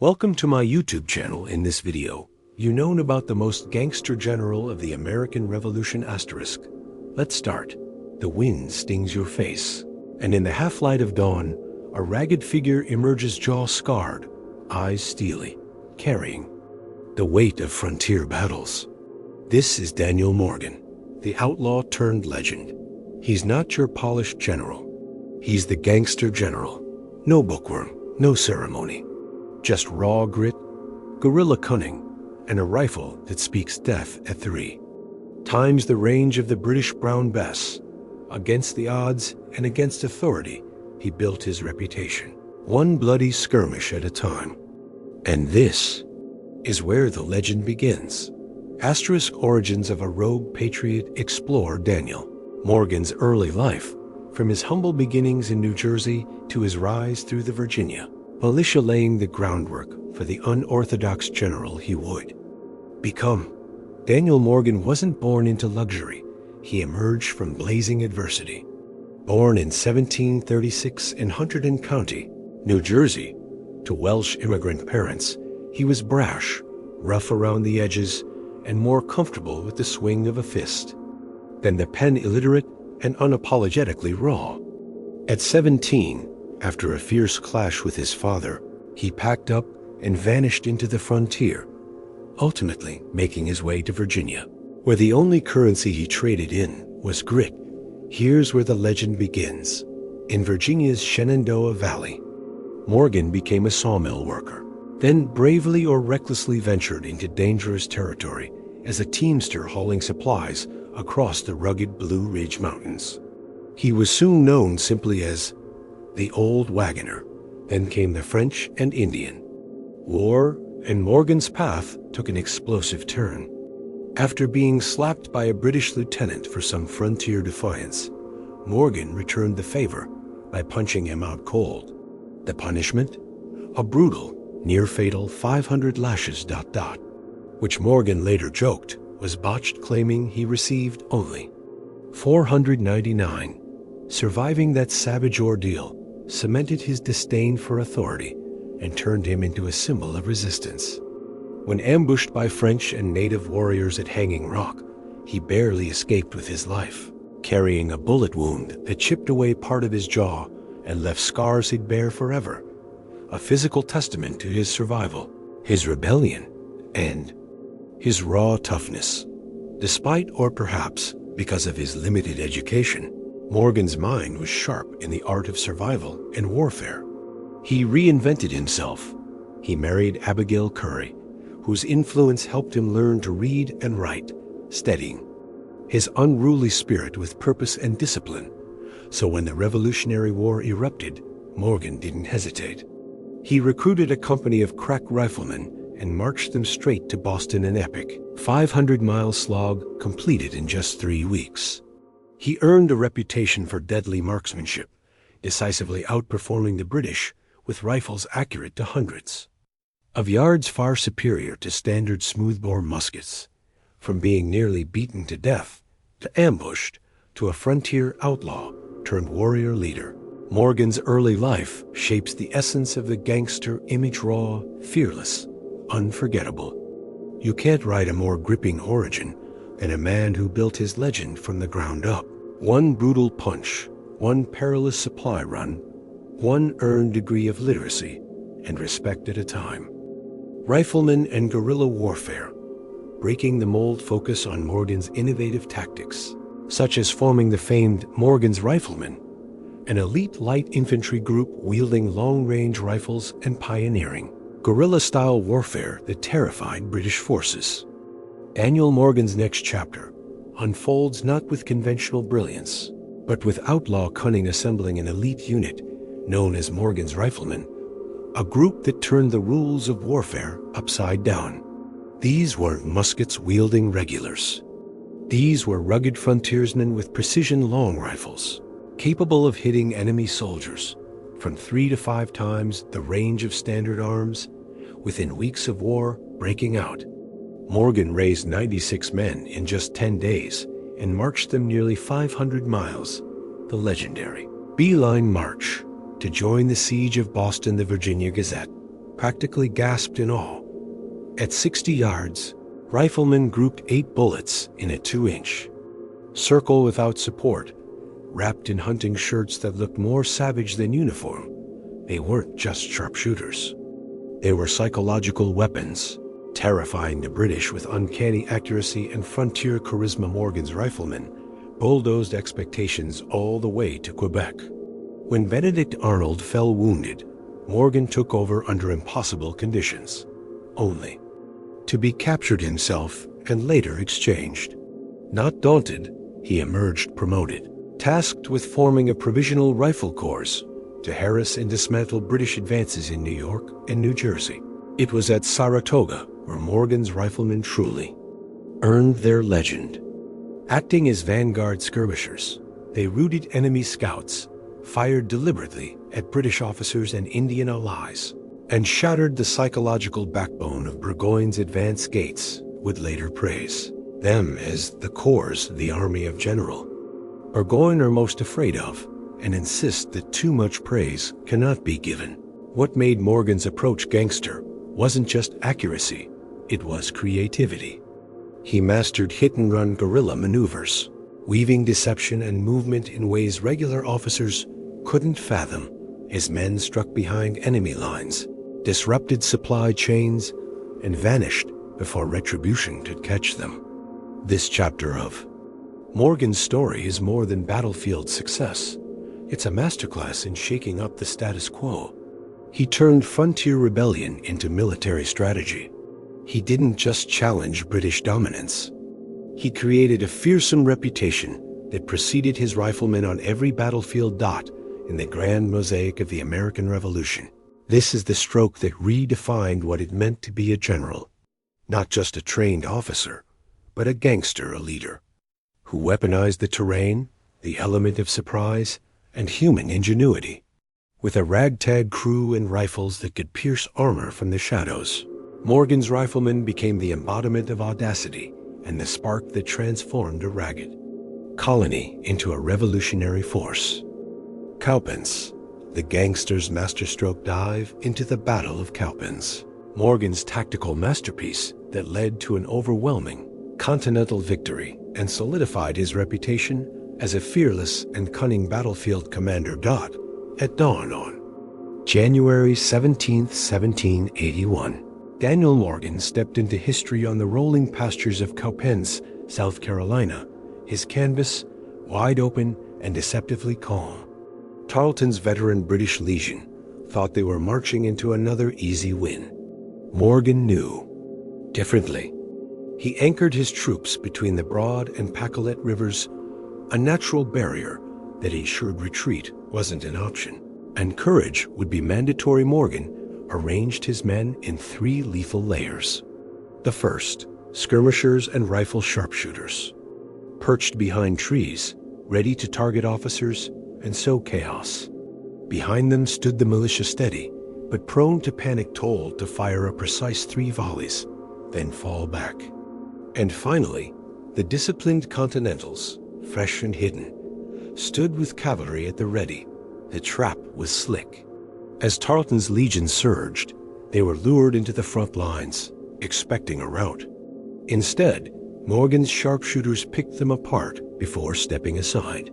Welcome to my YouTube channel. In this video, you know about the most gangster general of the American Revolution asterisk. Let's start. The wind stings your face, and in the half-light of dawn, a ragged figure emerges, jaw scarred, eyes steely, carrying the weight of frontier battles. This is DanielMorgan, the outlaw turned legend. He's not your polished general. He's the gangster general. No bookworm, no ceremony. Just raw grit, guerrilla cunning, and a rifle that speaks death at 3 times the range of the British brown bess. Against the odds and against authority, he built his reputation, one bloody skirmish at a time. And this is where the legend begins. Asterisk origins of a rogue patriot explore Daniel Morgan's early life, from his humble beginnings in New Jersey to his rise through the Virginia militia, laying the groundwork for the unorthodox general he would become. Daniel Morgan wasn't born into luxury. He emerged from blazing adversity. Born in 1736 in Hunterdon County, New Jersey, to Welsh immigrant parents, he was brash, rough around the edges, and more comfortable with the swing of a fist than the pen, illiterate and unapologetically raw. At 17, after a fierce clash with his father, he packed up and vanished into the frontier, ultimately making his way to Virginia, where the only currency he traded in was grit. Here's where the legend begins. In Virginia's Shenandoah Valley, Morgan became a sawmill worker, then bravely or recklessly ventured into dangerous territory as a teamster hauling supplies across the rugged Blue Ridge Mountains. He was soon known simply as the Old Wagoner. Then came the French and Indian War, and Morgan's path took an explosive turn. After being slapped by a British lieutenant for some frontier defiance, Morgan returned the favor by punching him out cold. The punishment? A brutal, near-fatal 500 lashes ... which Morgan later joked was botched, claiming he received only 499. Surviving that savage ordeal cemented his disdain for authority and turned him into a symbol of resistance. When ambushed by French and native warriors at Hanging Rock, he barely escaped with his life, carrying a bullet wound that chipped away part of his jaw and left scars he'd bear forever, a physical testament to his survival, his rebellion, and his raw toughness. Despite, or perhaps because of his limited education, Morgan's mind was sharp in the art of survival and warfare. He reinvented himself. He married Abigail Curry, whose influence helped him learn to read and write, steadying his unruly spirit with purpose and discipline. So when the Revolutionary War erupted, Morgan didn't hesitate. He recruited a company of crack riflemen and marched them straight to Boston, an epic 500-mile slog completed in just 3 weeks. He earned a reputation for deadly marksmanship, decisively outperforming the British with rifles accurate to hundreds of yards, far superior to standard smoothbore muskets. From being nearly beaten to death, to ambushed, to a frontier outlaw turned warrior leader, Morgan's early life shapes the essence of the gangster image: raw, fearless, unforgettable. You can't write a more gripping origin than a man who built his legend from the ground up. One brutal punch, one perilous supply run, one earned degree of literacy and respect at a time. Rifleman and guerrilla warfare, breaking the mold, focus on Morgan's innovative tactics, such as forming the famed Morgan's Riflemen, an elite light infantry group wielding long-range rifles and pioneering guerrilla-style warfare that terrified British forces. Daniel Morgan's next chapter unfolds not with conventional brilliance, but with outlaw cunning, assembling an elite unit known as Morgan's Riflemen, a group that turned the rules of warfare upside down. These weren't muskets-wielding regulars. These were rugged frontiersmen with precision long rifles, capable of hitting enemy soldiers from 3 to 5 times the range of standard arms, within weeks of war breaking out. Morgan raised 96 men in just 10 days and marched them nearly 500 miles, the legendary Beeline March, to join the siege of Boston. The Virginia Gazette practically gasped in awe. At 60 yards, riflemen grouped 8 bullets in a 2-inch circle without support, wrapped in hunting shirts that looked more savage than uniform. They weren't just sharpshooters. They were psychological weapons, terrifying the British with uncanny accuracy and frontier charisma. Morgan's riflemen bulldozed expectations all the way to Quebec. When Benedict Arnold fell wounded, Morgan took over under impossible conditions, only to be captured himself and later exchanged. Not daunted, he emerged promoted, tasked with forming a provisional rifle corps to harass and dismantle British advances in New York and New Jersey. It was at Saratoga where Morgan's riflemen truly earned their legend. Acting as vanguard skirmishers, they routed enemy scouts, fired deliberately at British officers and Indian allies, and shattered the psychological backbone of Burgoyne's advance gates. Would later praise them as the corps, the army of General Burgoyne are most afraid of, and insist that too much praise cannot be given. What made Morgan's approach gangster wasn't just accuracy, it was creativity. He mastered hit-and-run guerrilla maneuvers, weaving deception and movement in ways regular officers couldn't fathom. His men struck behind enemy lines, disrupted supply chains, and vanished before retribution could catch them. This chapter of Morgan's story is more than battlefield success. It's a masterclass in shaking up the status quo. He turned frontier rebellion into military strategy. He didn't just challenge British dominance. He created a fearsome reputation that preceded his riflemen on every battlefield dot in the grand mosaic of the American Revolution. This is the stroke that redefined what it meant to be a general. Not just a trained officer, but a gangster, a leader, who weaponized the terrain, the element of surprise, and human ingenuity. With a ragtag crew and rifles that could pierce armor from the shadows, Morgan's riflemen became the embodiment of audacity and the spark that transformed a ragged colony into a revolutionary force. Cowpens, the gangster's masterstroke dive into the Battle of Cowpens, Morgan's tactical masterpiece that led to an overwhelming Continental victory and solidified his reputation as a fearless and cunning battlefield commander. At dawn on January 17, 1781, DanielMorgan stepped into history on the rolling pastures of Cowpens, South Carolina, his canvas wide open and deceptively calm. Tarleton's veteran British Legion thought they were marching into another easy win. Morgan knew differently. He anchored his troops between the Broad and Pacolet rivers, a natural barrier that ensured retreat wasn't an option, and courage would be mandatory. Morgan arranged his men in 3 lethal layers. The first, skirmishers and rifle sharpshooters, perched behind trees, ready to target officers and sow chaos. Behind them stood the militia, steady, but prone to panic, told to fire a precise 3 volleys, then fall back. And finally, the disciplined Continentals, fresh and hidden, stood with cavalry at the ready. The trap was slick. As Tarleton's legion surged, they were lured into the front lines, expecting a rout. Instead, Morgan's sharpshooters picked them apart before stepping aside.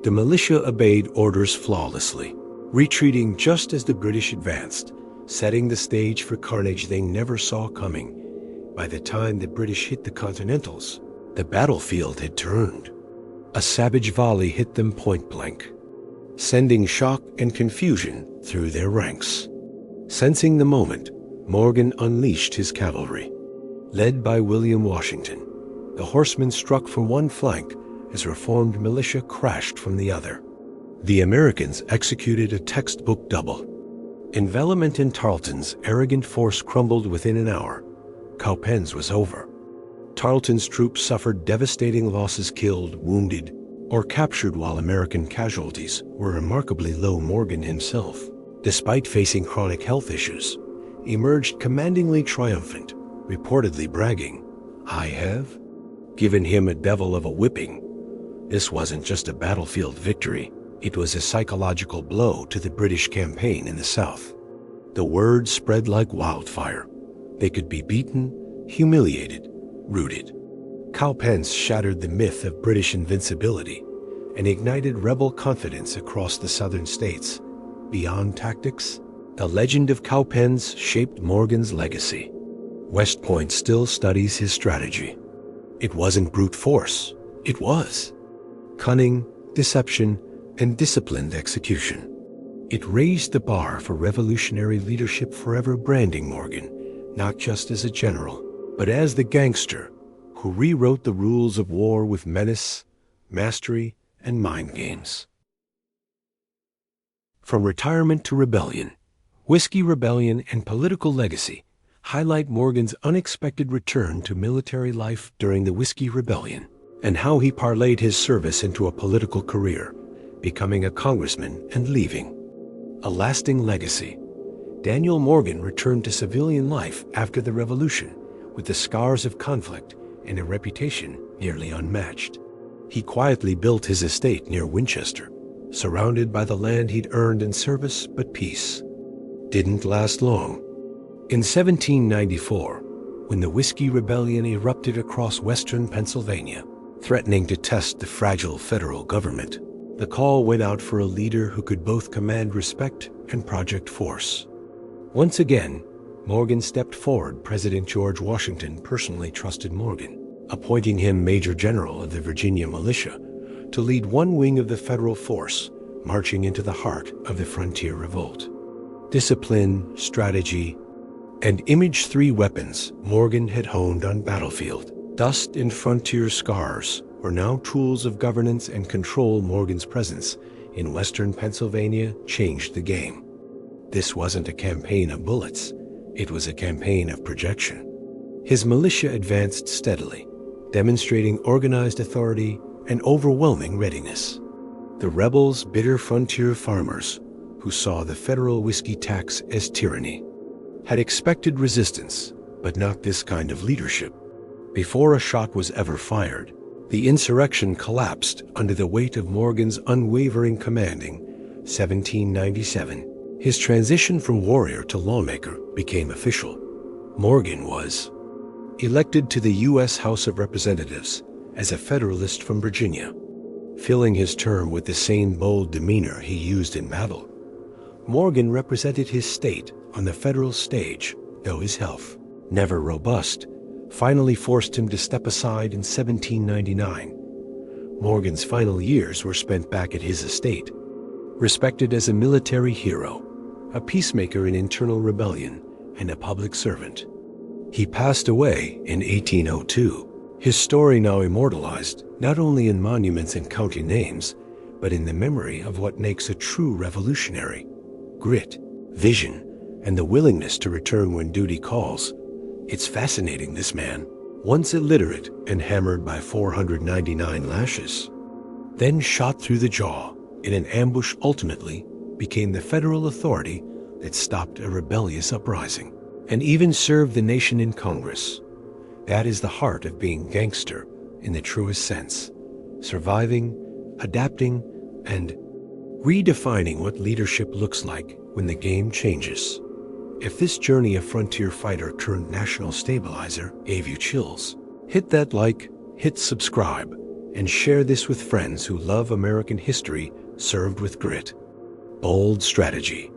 The militia obeyed orders flawlessly, retreating just as the British advanced, setting the stage for carnage they never saw coming. By the time the British hit the Continentals, the battlefield had turned. A savage volley hit them point blank, sending shock and confusion through their ranks. Sensing the moment, Morgan unleashed his cavalry. Led by William Washington, the horsemen struck from one flank as reformed militia crashed from the other. The Americans executed a textbook double. Envelopment in Tarleton's arrogant force crumbled within an hour. Cowpens was over. Tarleton's troops suffered devastating losses, killed, wounded, or captured, while American casualties were remarkably low. Morgan himself, despite facing chronic health issues, emerged commandingly triumphant, reportedly bragging, "I have given him a devil of a whipping." This wasn't just a battlefield victory, it was a psychological blow to the British campaign in the South. The word spread like wildfire. They could be beaten, humiliated, routed. Cowpens shattered the myth of British invincibility and ignited rebel confidence across the southern states. Beyond tactics, the legend of Cowpens shaped Morgan's legacy. West Point still studies his strategy. It wasn't brute force. It was cunning, deception, and disciplined execution. It raised the bar for revolutionary leadership, forever branding Morgan not just as a general, but as the gangster who rewrote the rules of war with menace, mastery, and mind games. From retirement to rebellion, Whiskey Rebellion and political legacy highlight Morgan's unexpected return to military life during the Whiskey Rebellion, and how he parlayed his service into a political career, becoming a congressman and leaving a lasting legacy. Daniel Morgan returned to civilian life after the Revolution with the scars of conflict and a reputation nearly unmatched. He quietly built his estate near Winchester, surrounded by the land he'd earned in service, but peace didn't last long. In 1794, when the Whiskey Rebellion erupted across western Pennsylvania, threatening to test the fragile federal government, the call went out for a leader who could both command respect and project force. Once again, Morgan stepped forward. President George Washington personally trusted Morgan, appointing him Major General of the Virginia militia to lead one wing of the federal force marching into the heart of the frontier revolt. Discipline, strategy, and image, three weapons Morgan had honed on battlefield. Dust and frontier scars were now tools of governance and control. Morgan's presence in western Pennsylvania changed the game. This wasn't a campaign of bullets, it was a campaign of projection. His militia advanced steadily, demonstrating organized authority and overwhelming readiness. The rebels, bitter frontier farmers who saw the federal whiskey tax as tyranny, had expected resistance, but not this kind of leadership. Before a shot was ever fired, the insurrection collapsed under the weight of Morgan's unwavering commanding. 1797, his transition from warrior to lawmaker became official. Morgan was elected to the U.S. House of Representatives as a Federalist from Virginia, filling his term with the same bold demeanor he used in battle. Morgan represented his state on the federal stage, though his health, never robust, finally forced him to step aside in 1799. Morgan's final years were spent back at his estate, respected as a military hero, a peacemaker in internal rebellion, and a public servant. He passed away in 1802, his story now immortalized not only in monuments and county names, but in the memory of what makes a true revolutionary: grit, vision, and the willingness to return when duty calls. It's fascinating, this man, once illiterate and hammered by 499 lashes, then shot through the jaw in an ambush, ultimately became the federal authority that stopped a rebellious uprising, and even served the nation in Congress. That is the heart of being gangster in the truest sense: surviving, adapting, and redefining what leadership looks like when the game changes. If this journey of frontier fighter turned national stabilizer gave you chills, hit that like, hit subscribe, and share this with friends who love American history served with grit. Bold strategy,